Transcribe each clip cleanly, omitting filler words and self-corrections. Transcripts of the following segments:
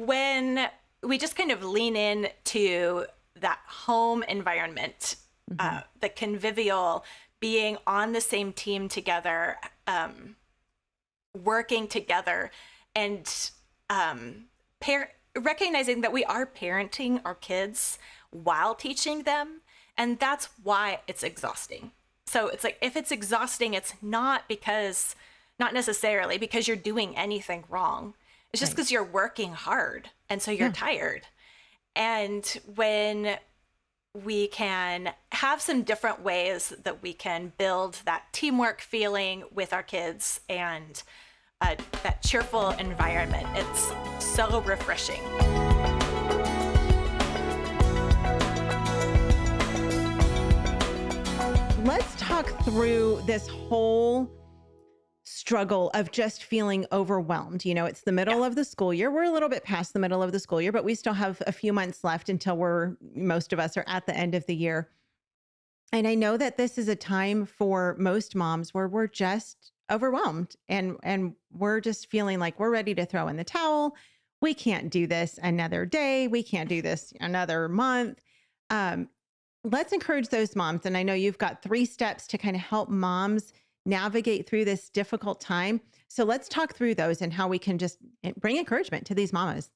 when we just kind of lean in to that home environment, the convivial, being on the same team together, working together, and recognizing that we are parenting our kids while teaching them. And that's why it's exhausting. So it's like, if it's exhausting, it's not necessarily because you're doing anything wrong. It's just because you're working hard. And so you're tired. And when we can have some different ways that we can build that teamwork feeling with our kids and that cheerful environment, it's so refreshing. Let's talk through this whole struggle of just feeling overwhelmed. You know, it's the middle of the school year. We're a little bit past the middle of the school year, but we still have a few months left until most of us are at the end of the year. And I know that this is a time for most moms where we're just overwhelmed and we're just feeling like we're ready to throw in the towel. We can't do this another day. We can't do this another month. Let's encourage those moms. And I know you've got 3 steps to kind of help moms navigate through this difficult time. So let's talk through those and how we can just bring encouragement to these mamas.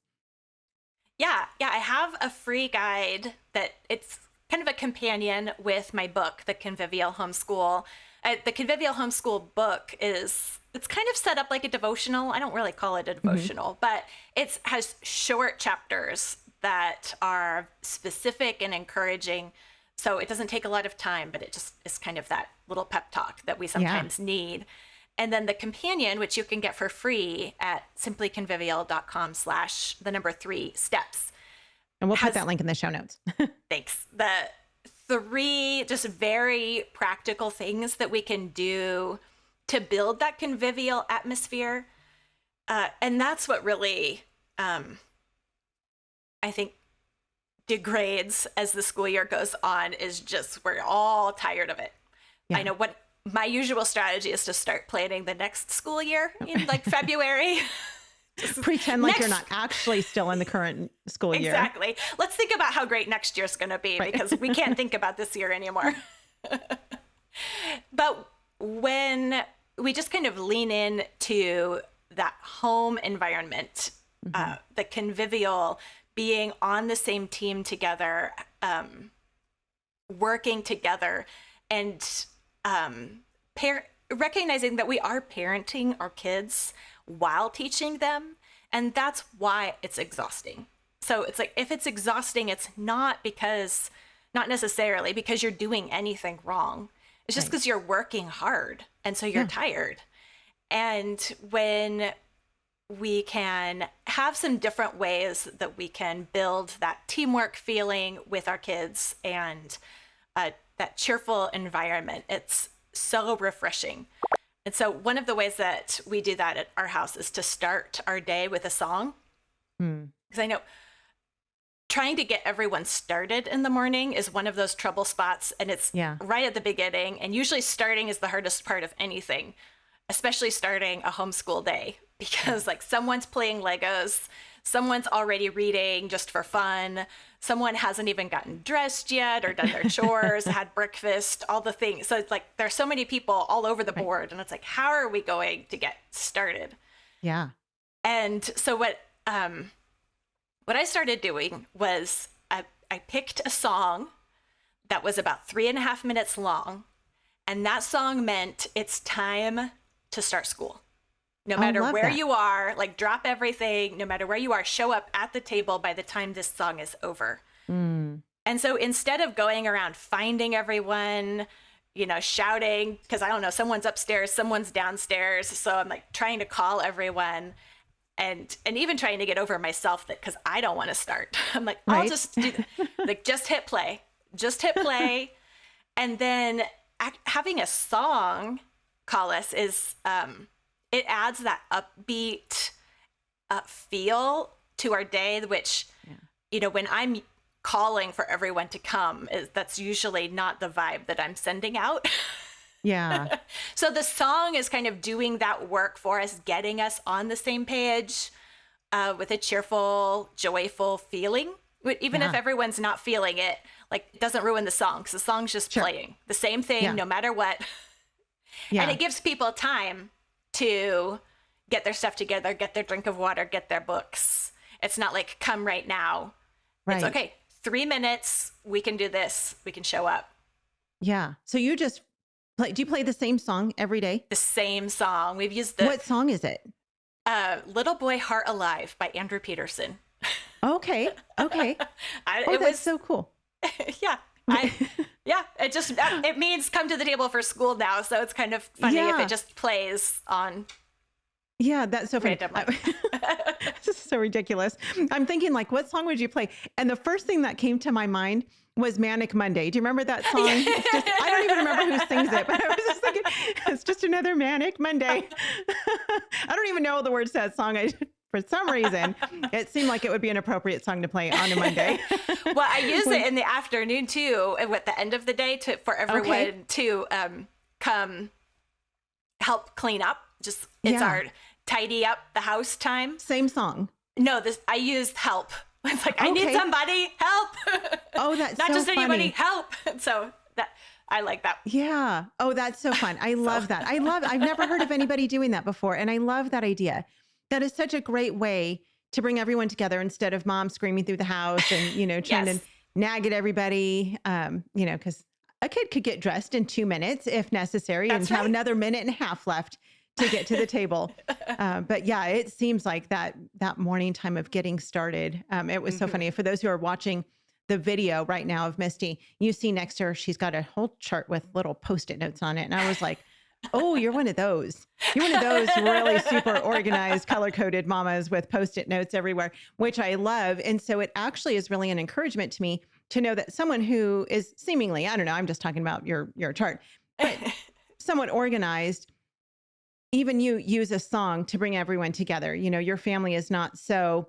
Yeah. I have a free guide that it's kind of a companion with my book, The Convivial Homeschool. The Convivial Homeschool book it's kind of set up like a devotional. I don't really call it a devotional, but it has short chapters that are specific and encouraging. So it doesn't take a lot of time, but it just is kind of that little pep talk that we sometimes need. And then the companion, which you can get for free at simplyconvivial.com/3 steps. And we'll put that link in the show notes. Thanks. The 3 just very practical things that we can do to build that convivial atmosphere. And that's what really, I think, degrades as the school year goes on, is just we're all tired of it. I know what my usual strategy is to start planning the next school year in like February. Pretend like you're not actually still in the current school year. Exactly. Let's think about how great next year's going to be, because we can't think about this year anymore. But when we just kind of lean in to that home environment, the convivial, being on the same team together, working together, and recognizing that we are parenting our kids while teaching them. And that's why it's exhausting. So it's like, if it's exhausting, it's not necessarily because you're doing anything wrong. It's just because you're working hard. And so you're tired. And when we can have some different ways that we can build that teamwork feeling with our kids and that cheerful environment, it's so refreshing. And so one of the ways that we do that at our house is to start our day with a song. Because I know trying to get everyone started in the morning is one of those trouble spots. And it's right at the beginning. And usually starting is the hardest part of anything, especially starting a homeschool day, because like someone's playing Legos, someone's already reading just for fun, someone hasn't even gotten dressed yet or done their chores, had breakfast, all the things. So it's like there's so many people all over the board, and it's like, how are we going to get started? Yeah. And so what I started doing was I picked a song that was about 3.5 minutes long, and that song meant it's time to start school. No matter where you are, like drop everything, no matter where you are, show up at the table by the time this song is over. And so instead of going around finding everyone, shouting, because I don't know, someone's upstairs, someone's downstairs. So I'm like trying to call everyone and even trying to get over myself that because I don't want to start. I'm like, I'll just do like, just hit play. And then having a song call us is, it adds that upbeat feel to our day, which, when I'm calling for everyone to come, that's usually not the vibe that I'm sending out. Yeah. So the song is kind of doing that work for us, getting us on the same page. with a cheerful, joyful feeling. Even if everyone's not feeling it, like, it doesn't ruin the song, because the song's just playing the same thing no matter what. And it gives people time to get their stuff together, get their drink of water, get their books. It's not like, come right now. Right. It's okay. 3 minutes. We can do this. We can show up. Yeah. So you just play, do you play the same song every day? The same song. We've used What song is it? Little Boy Heart Alive by Andrew Peterson. Okay. That's so cool. Yeah. It means come to the table for school now. So it's kind of funny if it just plays on. Yeah, that's so funny. This is so ridiculous. I'm thinking, like, what song would you play? And the first thing that came to my mind was Manic Monday. Do you remember that song? I don't even remember who sings it, but I was just thinking, it's just another Manic Monday. I don't even know the words to that song. For some reason, it seemed like it would be an appropriate song to play on a Monday. Well, I use it in the afternoon too, at the end of the day, for everyone to come help clean up. It's our tidy up the house time. Same song. No, I used help. It's like, I need somebody, help. Oh, that's not so just anybody, funny. help. So I like that. Yeah. Oh, that's so fun. I love that. I've never heard of anybody doing that before. And I love that idea. That is such a great way to bring everyone together instead of mom screaming through the house and, trying to nag at everybody, because a kid could get dressed in 2 minutes if necessary and have another minute and a half left to get to the table. But yeah, it seems like that morning time of getting started. It was so funny. For those who are watching the video right now of Mystie, you see next to her, she's got a whole chart with little Post-it notes on it. And I was like, oh, you're one of those. You're one of those really super organized, color-coded mamas with Post-it notes everywhere, which I love. And so it actually is really an encouragement to me to know that someone who is seemingly, I don't know, I'm just talking about your chart, but somewhat organized, even you use a song to bring everyone together. Your family is not so,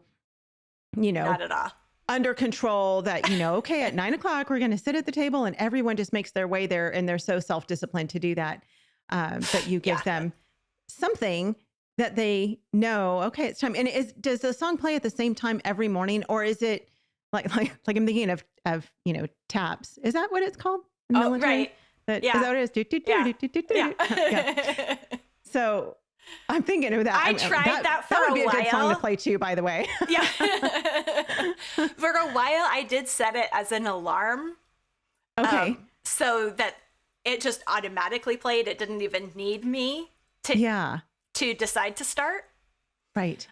not at all under control that, okay, at 9 o'clock, we're going to sit at the table and everyone just makes their way there. And they're so self-disciplined to do that. But you give them something that they know, okay, it's time. And does the song play at the same time every morning, or is it like I'm thinking of taps? Is that what it's called? In the military? Right. Is that what it is? Yeah. So I'm thinking of that. I tried that for a while. That would be a good song to play too, by the way. Yeah. For a while, I did set it as an alarm. Okay. So that it just automatically played. It didn't even need me to decide to start. Right.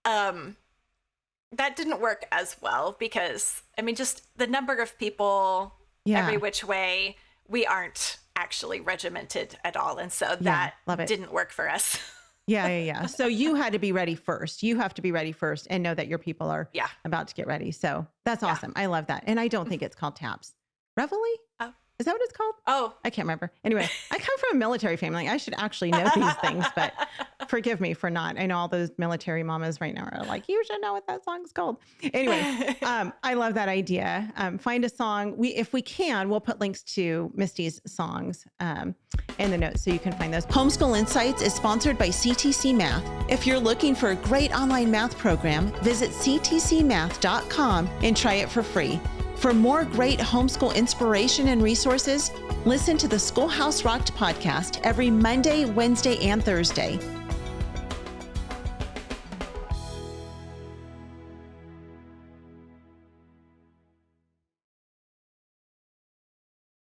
That didn't work as well because, just the number of people every which way, we aren't actually regimented at all. And so that didn't work for us. Yeah. So you had to be ready first. You have to be ready first and know that your people are about to get ready. So that's awesome. I love that. And I don't think it's called taps. Reveille? Oh. Is that what it's called? Oh, I can't remember. Anyway, I come from a military family. I should actually know these things, but forgive me for not. I know all those military mamas right now are like, you should know what that song's called. Anyway, I love that idea. Find a song. If we can, we'll put links to Mystie's songs in the notes so you can find those. Homeschool Insights is sponsored by CTC Math. If you're looking for a great online math program, visit ctcmath.com and try it for free. For more great homeschool inspiration and resources, listen to the Schoolhouse Rocked podcast every Monday, Wednesday, and Thursday.